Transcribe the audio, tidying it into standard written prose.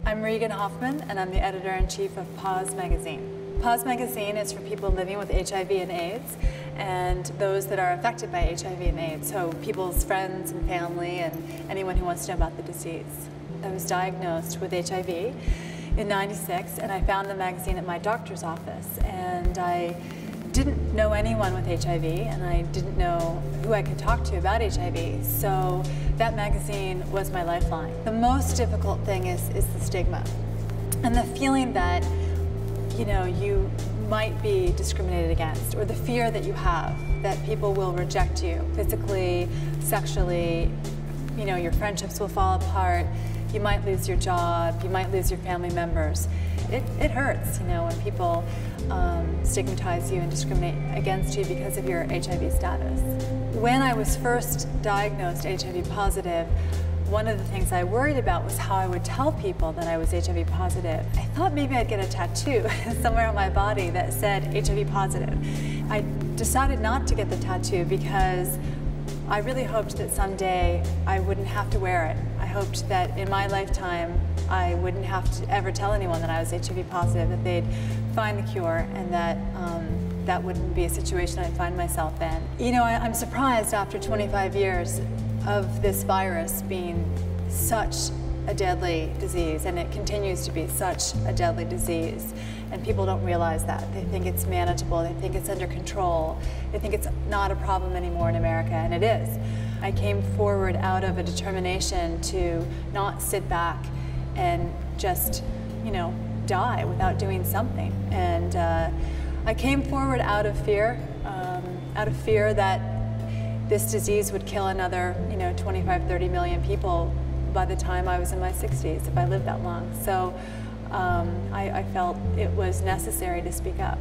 I'm Regan Hofman, and I'm the editor-in-chief of Pause magazine. Pause magazine is for people living with HIV and AIDS, and those that are affected by HIV and AIDS, so people's friends and family and anyone who wants to know about the disease. I was diagnosed with HIV in '96, and I found the magazine at my doctor's office, and I didn't know anyone with HIV, and I didn't know who I could talk to about HIV, so that magazine was my lifeline. The most difficult thing is the stigma, and the feeling that, you know, you might be discriminated against, or the fear that you have that people will reject you physically, sexually, you know, your friendships will fall apart, you might lose your job, you might lose your family members. It hurts, you know, when people stigmatize you and discriminate against you because of your HIV status. When I was first diagnosed HIV positive, one of the things I worried about was how I would tell people that I was HIV positive. I thought maybe I'd get a tattoo somewhere on my body that said HIV positive. I decided not to get the tattoo because I really hoped that someday I wouldn't have to wear it. I hoped that in my lifetime I wouldn't have to ever tell anyone that I was HIV positive, that they'd find the cure, and that that wouldn't be a situation I'd find myself in. You know, I'm surprised after 25 years of this virus being such a deadly disease, and it continues to be such a deadly disease, and people don't realize that. They think it's manageable, they think it's under control, they think it's not a problem anymore in America, and it is. I came forward out of a determination to not sit back and just, you know, die without doing something. And I came forward out of fear that this disease would kill another, you know, 25, 30 million people by the time I was in my 60s, if I lived that long. So I felt it was necessary to speak up.